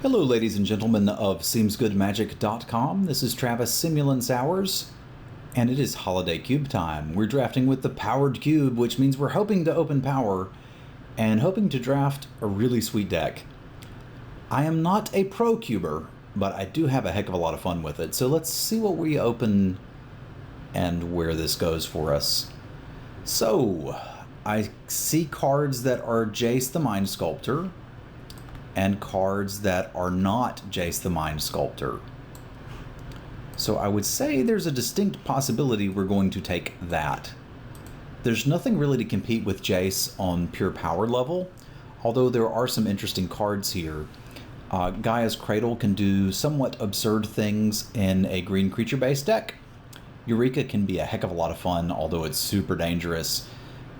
Hello ladies and gentlemen of SeemsGoodMagic.com. This is Travis Simulant Sowers, and it is Holiday Cube time. We're drafting with the Powered Cube, which means we're hoping to open power and hoping to draft a really sweet deck. I am not a pro cuber, but I do have a heck of a lot of fun with it. So let's see what we open and where this goes for us. So, I see cards that are Jace the Mind Sculptor, and cards that are not Jace the Mind Sculptor. So I would say there's a distinct possibility we're going to take that. There's nothing really to compete with Jace on pure power level, although there are some interesting cards here. Gaia's Cradle can do somewhat absurd things in a green creature-based deck. Eureka can be a heck of a lot of fun, although it's super dangerous.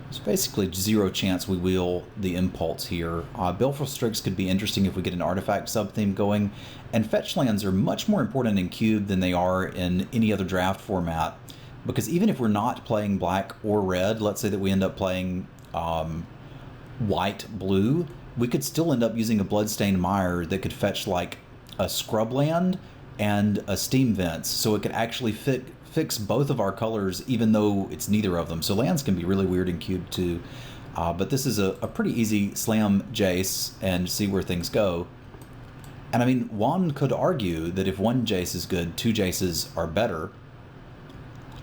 There's basically zero chance we wheel the Impulse here. Baleful Strix could be interesting if we get an artifact sub-theme going, and fetch lands are much more important in Cube than they are in any other draft format, because even if we're not playing black or red, let's say that we end up playing white-blue, we could still end up using a Bloodstained Mire that could fetch like a scrub land and a Steam Vents, so it could actually fix both of our colors even though it's neither of them. So lands can be really weird in Cube too. But this is a pretty easy slam Jace and see where things go. And I mean, one could argue that if one Jace is good, two Jaces are better.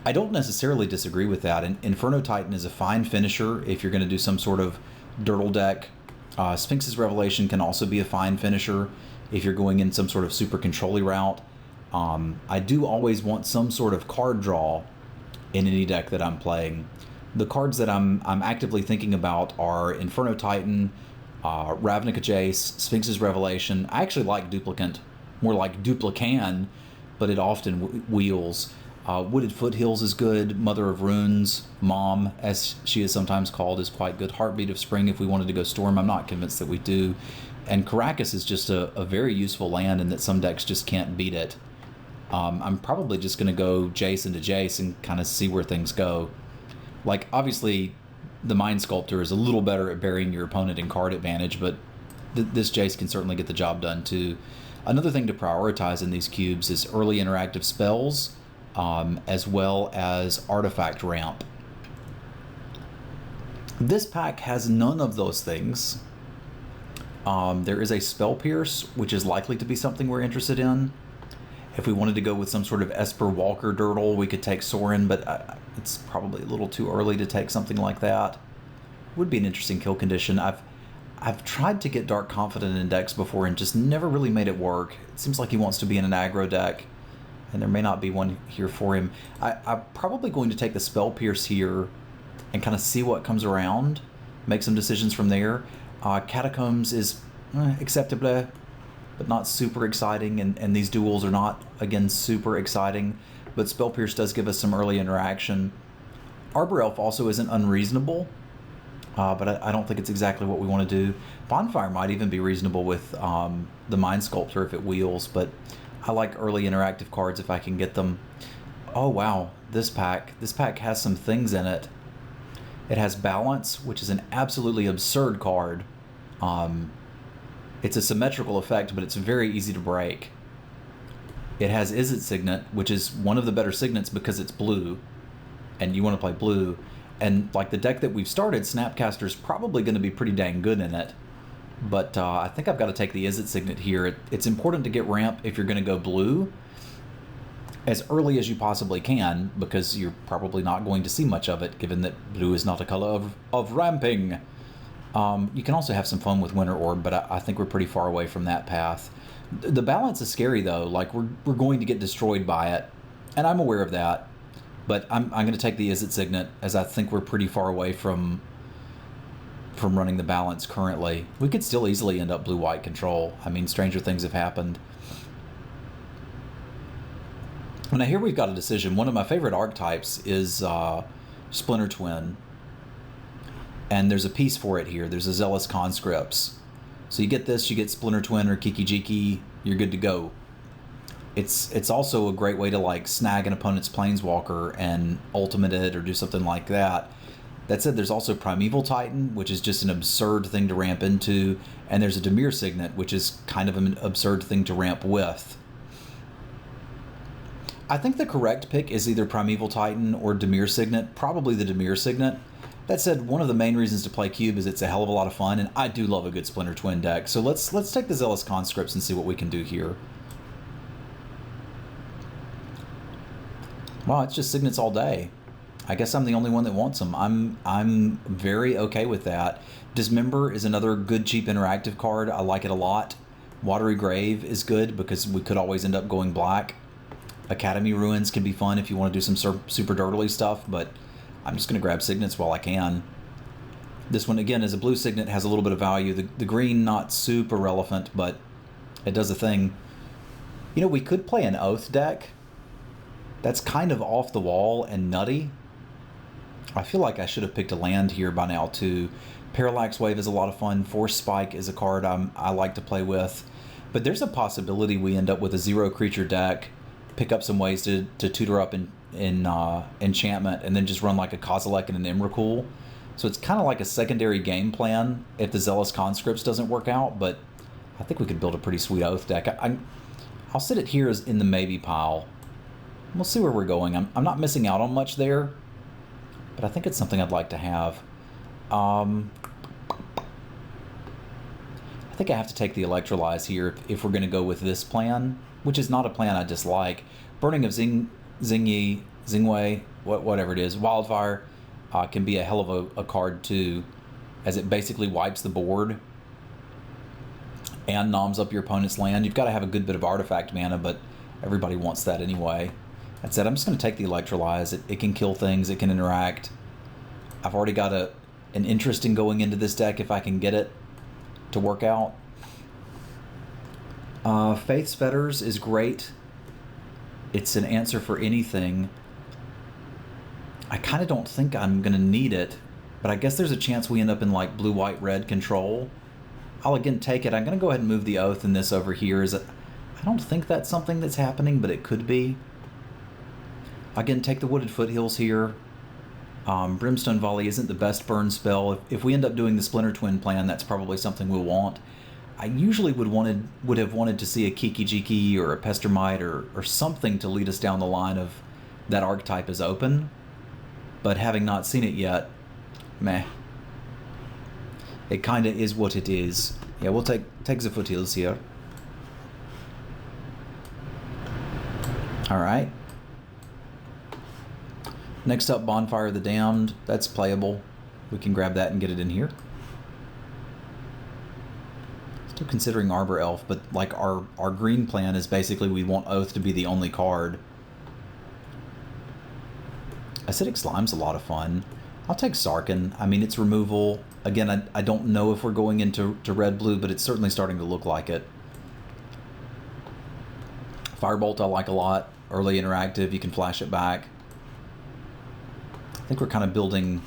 I don't necessarily disagree with that. And Inferno Titan is a fine finisher if you're going to do some sort of Dirtle deck. Sphinx's Revelation can also be a fine finisher if you're going in some sort of super control-y route. I do always want some sort of card draw in any deck that I'm playing. The cards that I'm actively thinking about are Inferno Titan, Ravnica Jace, Sphinx's Revelation. I actually like Duplicant, more like Duplican, but it often wheels. Wooded Foothills is good. Mother of Runes, Mom, as she is sometimes called, is quite good. Heartbeat of Spring if we wanted to go Storm. I'm not convinced that we do. And Caracas is just a very useful land in that some decks just can't beat it. I'm probably just going to go Jace into Jace and kind of see where things go. Like, obviously, the Mind Sculptor is a little better at burying your opponent in card advantage, but this Jace can certainly get the job done too. Another thing to prioritize in these cubes is early interactive spells, as well as artifact ramp. This pack has none of those things. There is a Spell Pierce, which is likely to be something we're interested in. If we wanted to go with some sort of Esper Walker Dirtle, we could take Sorin, but it's probably a little too early to take something like that. Would be an interesting kill condition. I've tried to get Dark Confident in decks before and just never really made it work. It seems like he wants to be in an aggro deck, and there may not be one here for him. I'm probably going to take the Spell Pierce here and kind of see what comes around, make some decisions from there. Catacombs is acceptable, but not super exciting, and these duels are not, again, super exciting, but Spell Pierce does give us some early interaction. Arbor Elf also isn't unreasonable, but I don't think it's exactly what we want to do. Bonfire might even be reasonable with the Mind Sculptor if it wheels, but I like early interactive cards if I can get them. Oh wow, this pack has some things in it. It has Balance, which is an absolutely absurd card. It's a symmetrical effect, but it's very easy to break. It has Izzet Signet, which is one of the better signets because it's blue, and you want to play blue. And like the deck that we've started, Snapcaster's probably going to be pretty dang good in it. But I think I've got to take the Izzet Signet here. It's important to get ramp if you're going to go blue as early as you possibly can, because you're probably not going to see much of it, given that blue is not a color of ramping. You can also have some fun with Winter Orb, but I think we're pretty far away from that path. The Balance is scary though, like we're going to get destroyed by it, and I'm aware of that, but I'm going to take the Izzet Signet, as I think we're pretty far away from running the Balance currently. We could still easily end up blue-white control. I mean, stranger things have happened. Now here we've got a decision. One of my favorite archetypes is Splinter Twin. And there's a piece for it here. There's a Zealous Conscripts. So you get this, you get Splinter Twin or Kiki Jiki, you're good to go. It's also a great way to like snag an opponent's Planeswalker and ultimate it or do something like that. That said, there's also Primeval Titan, which is just an absurd thing to ramp into, and there's a Dimir Signet, which is kind of an absurd thing to ramp with. I think the correct pick is either Primeval Titan or Dimir Signet, probably the Dimir Signet. That said, one of the main reasons to play Cube is it's a hell of a lot of fun, and I do love a good Splinter Twin deck. So let's take the Zealous Conscripts and see what we can do here. Wow, it's just Signets all day. I guess I'm the only one that wants them. I'm very okay with that. Dismember is another good cheap interactive card. I like it a lot. Watery Grave is good because we could always end up going black. Academy Ruins can be fun if you want to do some super dirtily stuff, but I'm just going to grab Signets while I can. This one, again, as a blue Signet, has a little bit of value. The green, not super relevant, but it does a thing. You know, we could play an Oath deck. That's kind of off the wall and nutty. I feel like I should have picked a land here by now, too. Parallax Wave is a lot of fun. Force Spike is a card I like to play with. But there's a possibility we end up with a 0-creature deck, pick up some ways to tutor up in enchantment, and then just run like a Kozilek and an Emrakul. So it's kind of like a secondary game plan if the Zealous Conscripts doesn't work out, but I think we could build a pretty sweet Oath deck. I'll sit it here as in the maybe pile. We'll see where we're going. I'm not missing out on much there, but I think it's something I'd like to have. I think I have to take the Electrolyze here if we're going to go with this plan, which is not a plan I dislike. Burning of Xingyi, Xingwei, whatever it is, Wildfire can be a hell of a card too, as it basically wipes the board and noms up your opponent's land. You've got to have a good bit of artifact mana, but everybody wants that anyway. That said, I'm just going to take the Electrolyze. It can kill things, it can interact. I've already got an interest in going into this deck if I can get it to work out. Faith's Fetters is great. It's an answer for anything. I kind of don't think I'm going to need it, but I guess there's a chance we end up in like blue, white, red control. I'll again take it. I'm going to go ahead and move the Oath and this over here. I don't think that's something that's happening, but it could be. Again, take the Wooded Foothills here. Brimstone Volley isn't the best burn spell. If we end up doing the Splinter Twin plan, that's probably something we'll want. I usually would have wanted to see a Kiki Jiki or a Pestermite or something to lead us down the line of that archetype is open. But having not seen it yet, meh. It kind of is what it is. Yeah, we'll take the Foothills here. Alright. Next up, Bonfire of the Damned. That's playable. We can grab that and get it in here. Still considering Arbor Elf, but like our green plan is basically we want Oath to be the only card. Acidic Slime's a lot of fun. I'll take Sarkhan. I mean, it's removal. Again, I don't know if we're going into red-blue, but it's certainly starting to look like it. Firebolt I like a lot. Early interactive, you can flash it back. I think we're kind of building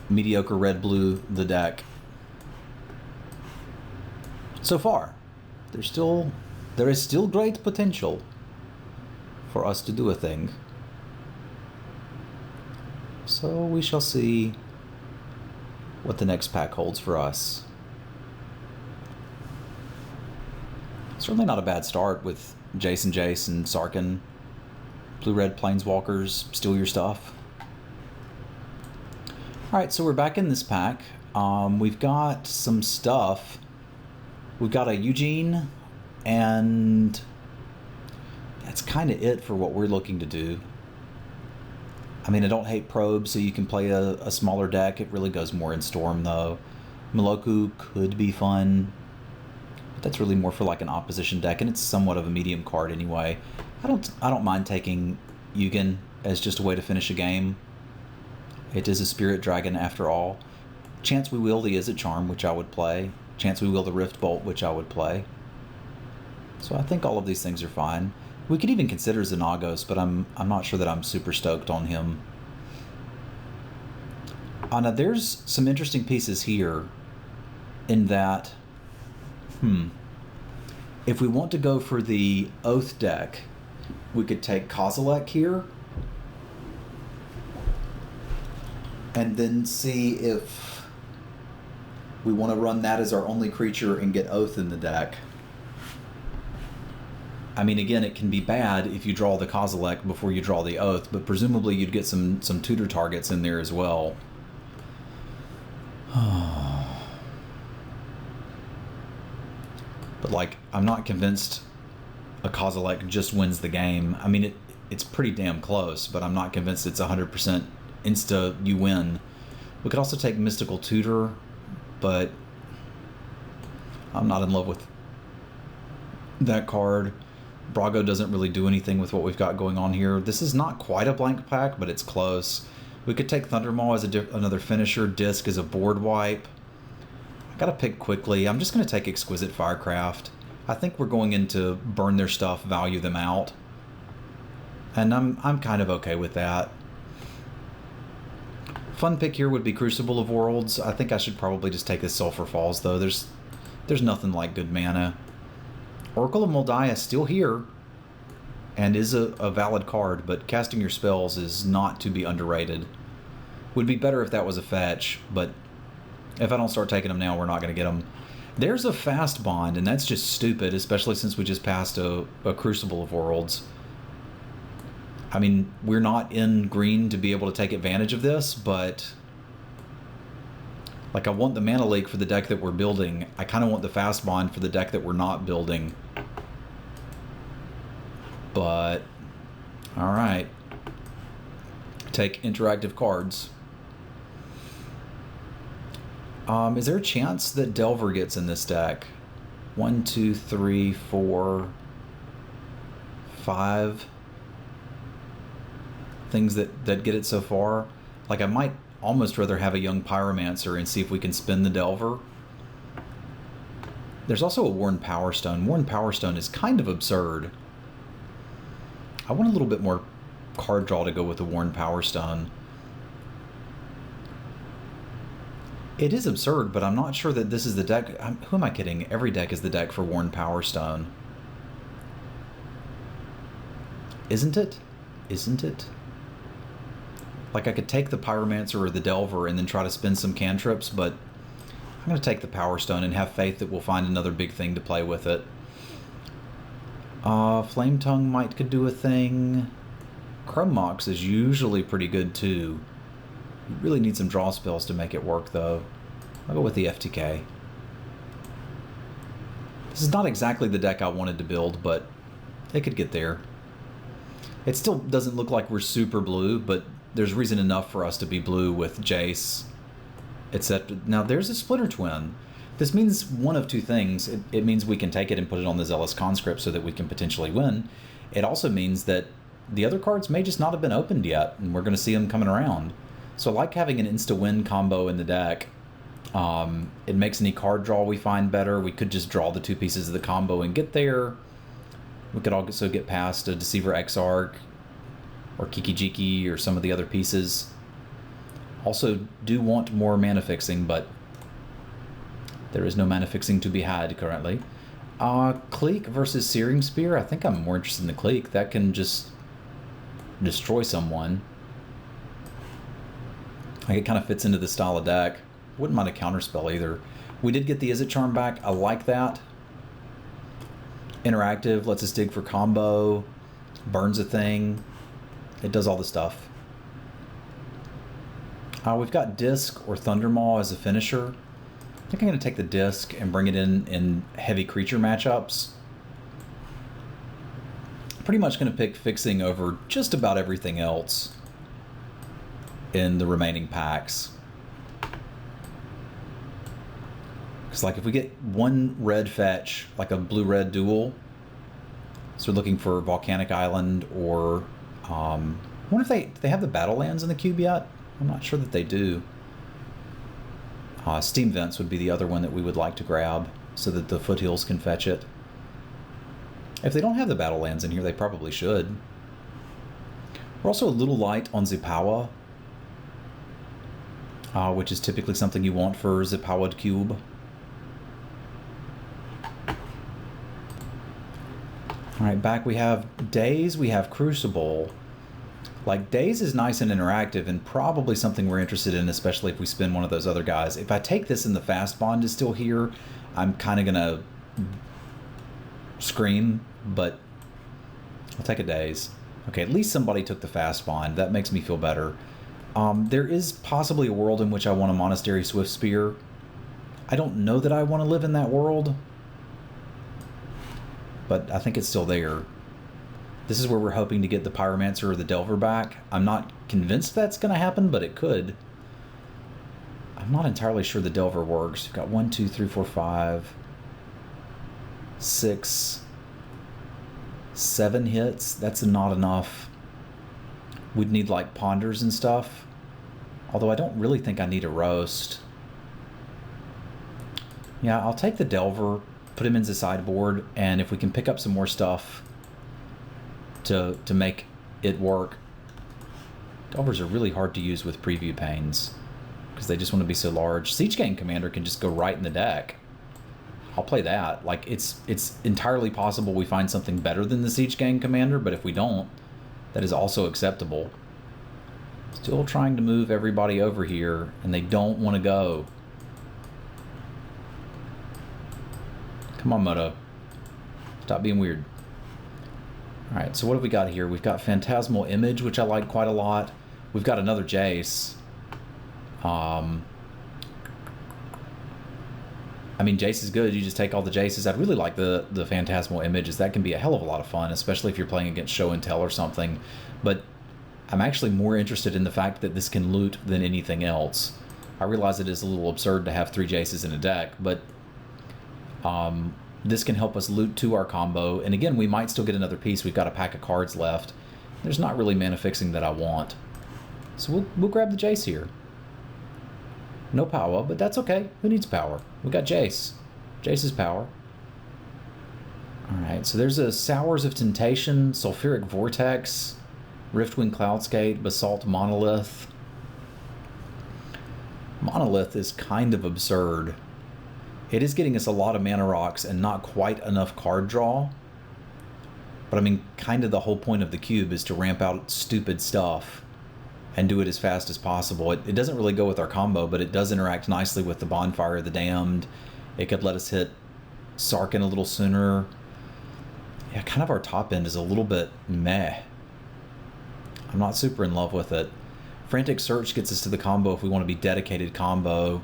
mediocre red-blue the deck. So far, there is still great potential for us to do a thing. So we shall see what the next pack holds for us. Certainly not a bad start with Jace and Sarkhan. Blue-red Planeswalkers, steal your stuff. Alright, so we're back in this pack. We've got some stuff. We've got a Eugene, and that's kind of it for what we're looking to do. I mean, I don't hate Probe, so you can play a smaller deck. It really goes more in Storm, though. Meloku could be fun, but that's really more for like an opposition deck, and it's somewhat of a medium card anyway. I don't mind taking Yugen as just a way to finish a game. It is a Spirit Dragon after all. Chance We Will the Is It Charm, which I would play. Chance We Will the Rift Bolt, which I would play. So I think all of these things are fine. We could even consider Xenagos, but I'm not sure that I'm super stoked on him. Now there's some interesting pieces here in that, if we want to go for the Oath deck, we could take Kozilek here and then see if we want to run that as our only creature and get Oath in the deck. I mean, again, it can be bad if you draw the Kozilek before you draw the Oath, but presumably you'd get some tutor targets in there as well. But, like, I'm not convinced a Kozilek just wins the game. I mean, it's pretty damn close, but I'm not convinced it's 100% insta you win. We could also take Mystical Tutor, but I'm not in love with that card. Brago doesn't really do anything with what we've got going on here. This is not quite a blank pack, but it's close. We could take Thundermaw as another finisher, Disc as a board wipe. I gotta pick quickly. I'm just gonna take Exquisite Firecraft. I think we're going in to burn their stuff, value them out. And I'm kind of okay with that. Fun pick here would be Crucible of Worlds. I think I should probably just take this Sulphur Falls, though. There's nothing like good mana. Oracle of Moldiah is still here and is a valid card, but casting your spells is not to be underrated. Would be better if that was a fetch, but if I don't start taking them now, we're not going to get them. There's a fast bond, and that's just stupid, especially since we just passed a Crucible of Worlds. I mean, we're not in green to be able to take advantage of this, but like, I want the mana leak for the deck that we're building. I kind of want the fast bond for the deck that we're not building. But, alright. Take interactive cards. Is there a chance that Delver gets in this deck? 1, 2, 3, 4, 5 things that get it so far. Like, I might almost rather have a Young Pyromancer and see if we can spin the Delver. There's also a Worn Power Stone. Worn Power Stone is kind of absurd. I want a little bit more card draw to go with the Worn Power Stone. It is absurd, but I'm not sure that this is the deck. Who am I kidding? Every deck is the deck for Worn Power Stone. Isn't it? Isn't it? Like, I could take the Pyromancer or the Delver and then try to spin some cantrips, but I'm going to take the Power Stone and have faith that we'll find another big thing to play with it. Flame Tongue could do a thing. Chrome Mox is usually pretty good too. You really need some draw spells to make it work, though. I'll go with the FTK. This is not exactly the deck I wanted to build, but it could get there. It still doesn't look like we're super blue, but there's reason enough for us to be blue with Jace, etc. Now, there's a Splinter Twin. This means one of two things. It means we can take it and put it on the Zealous Conscript so that we can potentially win. It also means that the other cards may just not have been opened yet, and we're going to see them coming around. So I like having an insta-win combo in the deck. It makes any card draw we find better. We could just draw the two pieces of the combo and get there. We could also get past a Deceiver Exarch or Kiki Jiki or some of the other pieces. Also do want more mana fixing, but there is no mana fixing to be had currently. Cleek versus Searing Spear. I think I'm more interested in the Cleek. That can just destroy someone. Like, it kind of fits into the style of deck. Wouldn't mind a counterspell either. We did get the Izzet Charm back. I like that. Interactive, lets us dig for combo, burns a thing. It does all the stuff. We've got Disc or Thundermaw as a finisher. I think I'm going to take the Disc and bring it in heavy creature matchups. Pretty much going to pick fixing over just about everything else in the remaining packs. Because, like, if we get one red fetch, like a blue-red duel, so we're looking for Volcanic Island or... I wonder if they have the Battle Lands in the cube yet? I'm not sure that they do. Steam Vents would be the other one that we would like to grab so that the Foothills can fetch it. If they don't have the Battle Lands in here, they probably should. We're also a little light on Zipawa, which is typically something you want for Zipawa Cube. Alright, back we have Daze, we have Crucible. Like, Daze is nice and interactive and probably something we're interested in, especially if we spin one of those other guys. If I take this and the fast bond is still here, I'm kind of going to scream, but I'll take a Daze. Okay, at least somebody took the fast bond. That makes me feel better. There is possibly a world in which I want a Monastery Swift Spear. I don't know that I want to live in that world, but I think it's still there. This is where we're hoping to get the Pyromancer or the Delver back. I'm not convinced that's going to happen, but it could. I'm not entirely sure the Delver works. We've got 1, 2, 3, 4, 5, 6, 7 hits. That's not enough. We'd need like Ponders and stuff. Although I don't really think I need a Roast. Yeah, I'll take the Delver, put him in the sideboard, and if we can pick up some more stuff to make it work. Delvers are really hard to use with preview panes because they just want to be so large. Siege Gang Commander can just go right in the deck. I'll play that. Like, it's entirely possible we find something better than the Siege Gang Commander, but if we don't, that is also acceptable. Still trying to move everybody over here, and they don't want to go. Come on, Moto. Stop being weird. Alright, so what have we got here? We've got Phantasmal Image, which I like quite a lot. We've got another Jace. I mean, Jace is good. You just take all the Jaces. I'd really like the Phantasmal Images. That can be a hell of a lot of fun, especially if you're playing against Show and Tell or something. But I'm actually more interested in the fact that this can loot than anything else. I realize it is a little absurd to have 3 Jaces in a deck, but this can help us loot to our combo. And again, we might still get another piece. We've got a pack of cards left. There's not really mana fixing that I want. So we'll grab the Jace here. No power, but that's okay. Who needs power? We got Jace. Jace's power. Alright, so there's a Sours of Temptation, Sulfuric Vortex, Riftwind Cloudskate, Basalt Monolith. Monolith is kind of absurd. It is getting us a lot of mana rocks and not quite enough card draw. But I mean, kind of the whole point of the cube is to ramp out stupid stuff and do it as fast as possible. It doesn't really go with our combo, but it does interact nicely with the Bonfire of the Damned. It could let us hit Sarkhan a little sooner. Yeah, kind of our top end is a little bit meh. I'm not super in love with it. Frantic Search gets us to the combo if we want to be dedicated combo.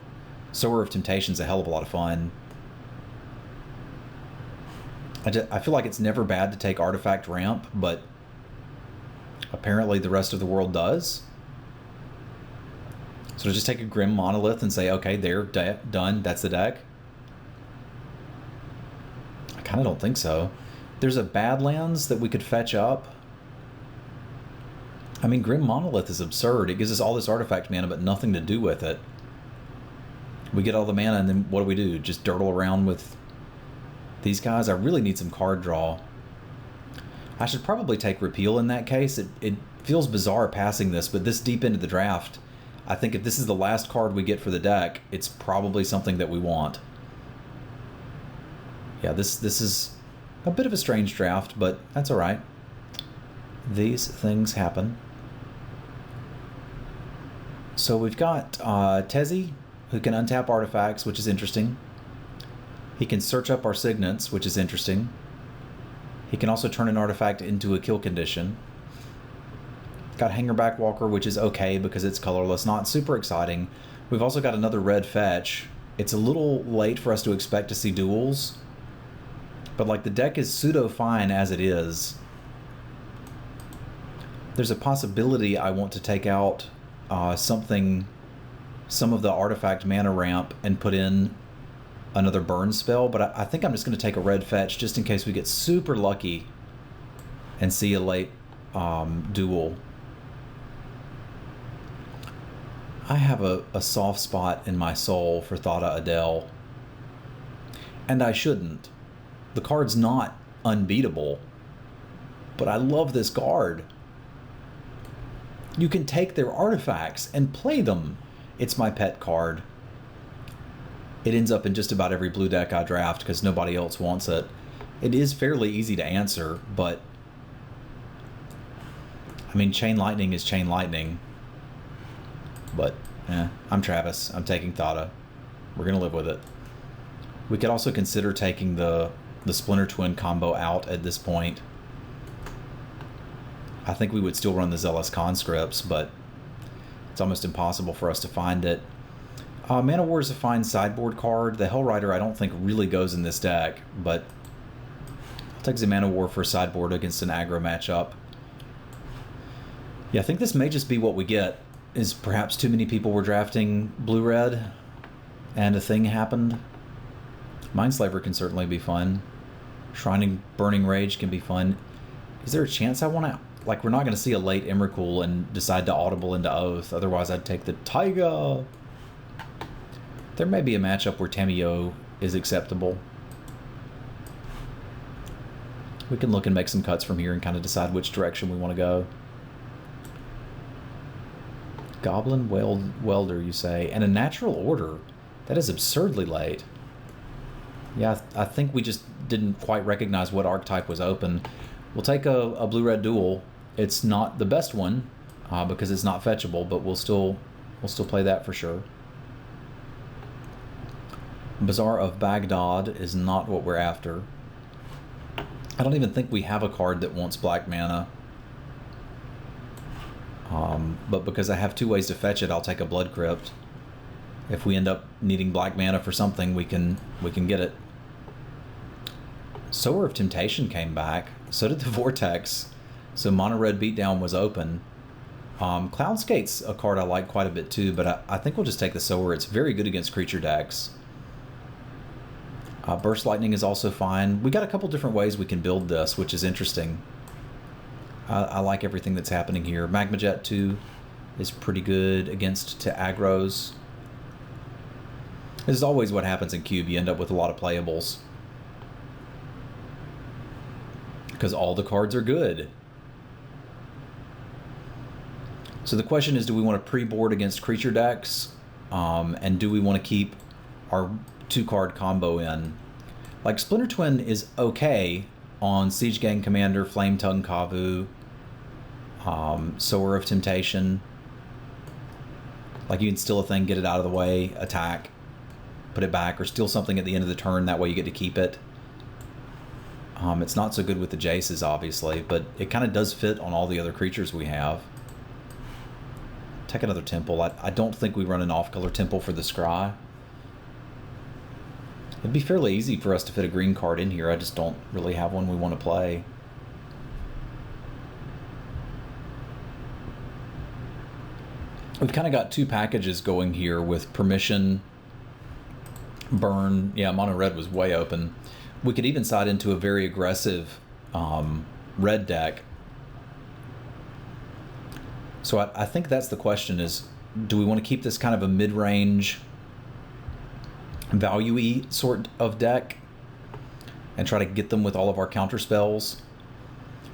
Sower of Temptation's a hell of a lot of fun. I feel like it's never bad to take Artifact Ramp, but apparently the rest of the world does. So to just take a Grim Monolith and say, okay, they're done, that's the deck? I kind of don't think so. There's a Badlands that we could fetch up. I mean, Grim Monolith is absurd. It gives us all this artifact mana, but nothing to do with it. We get all the mana, and then what do? Just dirtle around with these guys? I really need some card draw. I should probably take Repeal in that case. It feels bizarre passing this, but this deep into the draft, I think if this is the last card we get for the deck, it's probably something that we want. Yeah, this is a bit of a strange draft, but that's all right. These things happen. So we've got Tezzy, who can untap artifacts, which is interesting. He can search up our signets, which is interesting. He can also turn an artifact into a kill condition. Got Hangerback Walker, which is okay because it's colorless, not super exciting. We've also got another red fetch. It's a little late for us to expect to see duels, but like the deck is pseudo fine as it is. There's a possibility I want to take out some of the artifact mana ramp and put in another burn spell, but I think I'm just going to take a red fetch just in case we get super lucky and see a late duel. I have a soft spot in my soul for Thada Adel, and I shouldn't. The card's not unbeatable, but I love this card. You can take their artifacts and play them. It's my pet card. It ends up in just about every blue deck I draft because nobody else wants it. It is fairly easy to answer, but I mean, Chain Lightning is Chain Lightning. But, I'm Travis. I'm taking Thada. We're going to live with it. We could also consider taking the Splinter Twin combo out at this point. I think we would still run the Zealous Conscripts, but it's almost impossible for us to find it. Mana War is a fine sideboard card. The Hellrider I don't think really goes in this deck, but I'll take the Mana War for sideboard against an aggro matchup. Yeah, I think this may just be what we get, is perhaps too many people were drafting blue-red and a thing happened. Mindslaver can certainly be fun. Shrining Burning Rage can be fun. Is there a chance I want to... Like, we're not going to see a late Emrakul and decide to audible into Oath. Otherwise, I'd take the Taiga. There may be a matchup where Tamiyo is acceptable. We can look and make some cuts from here and kind of decide which direction we want to go. Goblin Welder, you say. And a Natural Order. That is absurdly late. Yeah, I think we just didn't quite recognize what archetype was open. We'll take a blue-red duel. It's not the best one because it's not fetchable, but we'll still play that for sure. Bazaar of Baghdad is not what we're after. I don't even think we have a card that wants black mana. But because I have two ways to fetch it, I'll take a Blood Crypt. If we end up needing black mana for something, we can get it. Sower of Temptation came back. So did the Vortex. So Mono Red Beatdown was open. Cloudskate's a card I like quite a bit too, but I think we'll just take the Sower. It's very good against creature decks. Burst Lightning is also fine. We got a couple different ways we can build this, which is interesting. I like everything that's happening here. Magma Jet 2 is pretty good against to aggros. This is always what happens in Cube. You end up with a lot of playables. Because all the cards are good. So the question is, do we want to pre-board against creature decks? And do we want to keep our 2-card combo in? Like, Splinter Twin is okay on Siege Gang Commander, Flame Tongue Kavu, Sower of Temptation. Like, you can steal a thing, get it out of the way, attack, put it back, or steal something at the end of the turn, that way you get to keep it. It's not so good with the Jaces, obviously, but it kind of does fit on all the other creatures we have. Take another Temple. I don't think we run an off-color Temple for the Scry. It'd be fairly easy for us to fit a green card in here. I just don't really have one we want to play. We've kind of got two packages going here with Permission, Burn. Yeah, Mono Red was way open. We could even side into a very aggressive red deck. So I think that's the question is, do we want to keep this kind of a mid-range value-y sort of deck and try to get them with all of our counter spells?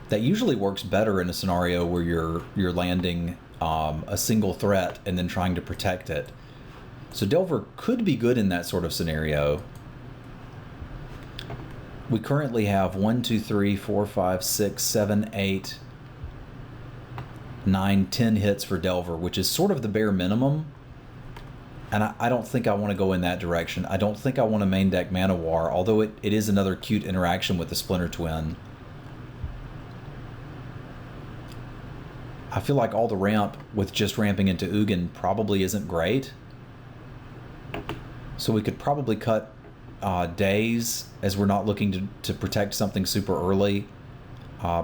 That usually works better in a scenario where you're landing a single threat and then trying to protect it. So Delver could be good in that sort of scenario. We currently have 1, 2, 3, 4, 5, 6, 7, 8, 9, 10 hits for Delver, which is sort of the bare minimum. And I don't think I want to go in that direction. I don't think I want to main deck Mana War, although it is another cute interaction with the Splinter Twin. I feel like all the ramp with just ramping into Ugin probably isn't great. So we could probably cut Days, as we're not looking to protect something super early.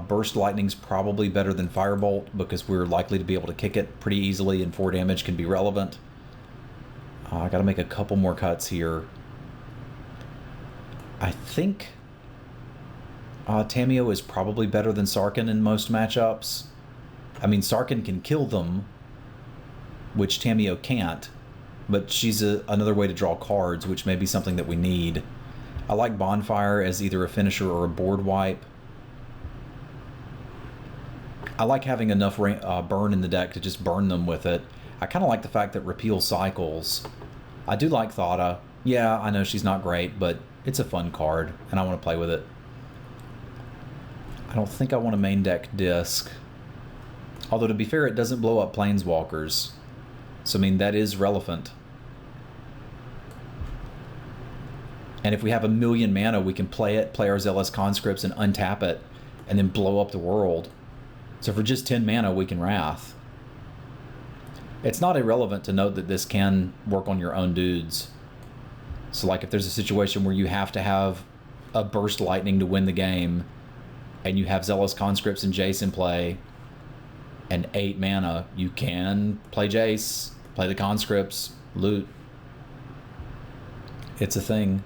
Burst Lightning's probably better than Firebolt because we're likely to be able to kick it pretty easily and 4 damage can be relevant. I gotta make a couple more cuts here. I think Tamiyo is probably better than Sarkhan in most matchups. I mean, Sarkhan can kill them, which Tamiyo can't, but she's another way to draw cards, which may be something that we need. I like Bonfire as either a finisher or a board wipe. I like having enough burn in the deck to just burn them with it. I kind of like the fact that Repeal cycles. I do like Thada. Yeah, I know she's not great, but it's a fun card, and I want to play with it. I don't think I want to main deck Disc. Although to be fair, it doesn't blow up planeswalkers. So I mean, that is relevant. And if we have 1,000,000 mana, we can play it, play our Zealous Conscripts, and untap it, and then blow up the world. So for just 10 mana, we can Wrath. It's not irrelevant to note that this can work on your own dudes. So like if there's a situation where you have to have a Burst Lightning to win the game, and you have Zealous Conscripts and Jace in play, and 8 mana, you can play Jace, play the Conscripts, loot. It's a thing.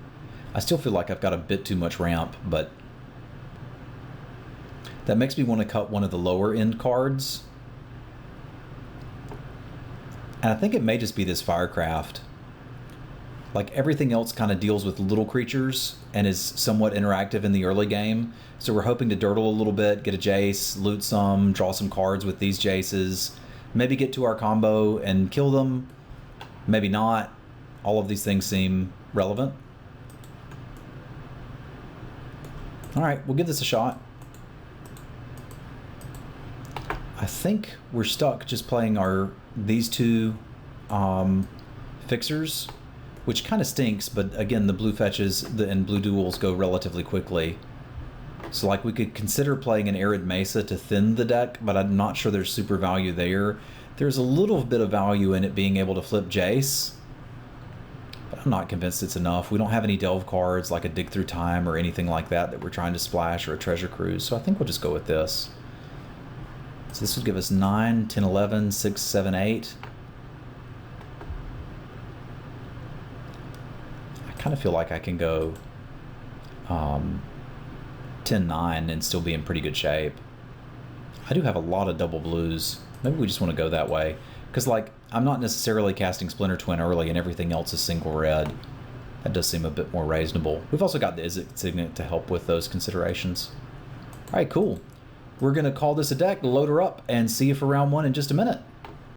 I still feel like I've got a bit too much ramp, but that makes me want to cut one of the lower end cards. And I think it may just be this Firecraft. Like everything else kind of deals with little creatures and is somewhat interactive in the early game. So we're hoping to dirtle a little bit, get a Jace, loot some, draw some cards with these Jaces, maybe get to our combo and kill them, maybe not. All of these things seem relevant. All right, we'll give this a shot. I think we're stuck just playing these two fixers, which kind of stinks, but again, the blue fetches and blue duels go relatively quickly. So like we could consider playing an Arid Mesa to thin the deck, but I'm not sure there's super value there. There's a little bit of value in it being able to flip Jace, but I'm not convinced it's enough. We don't have any Delve cards like a Dig Through Time or anything like that we're trying to splash, or a Treasure Cruise, so I think we'll just go with this. So this would give us 9, 10, 11, 6, 7, 8. I kind of feel like I can go 10, 9 and still be in pretty good shape. I do have a lot of double blues. Maybe we just want to go that way. Because, like, I'm not necessarily casting Splinter Twin early and everything else is single red. That does seem a bit more reasonable. We've also got the Izzet Signet to help with those considerations. All right, cool. We're going to call this a deck, load her up, and see you for round 1 in just a minute.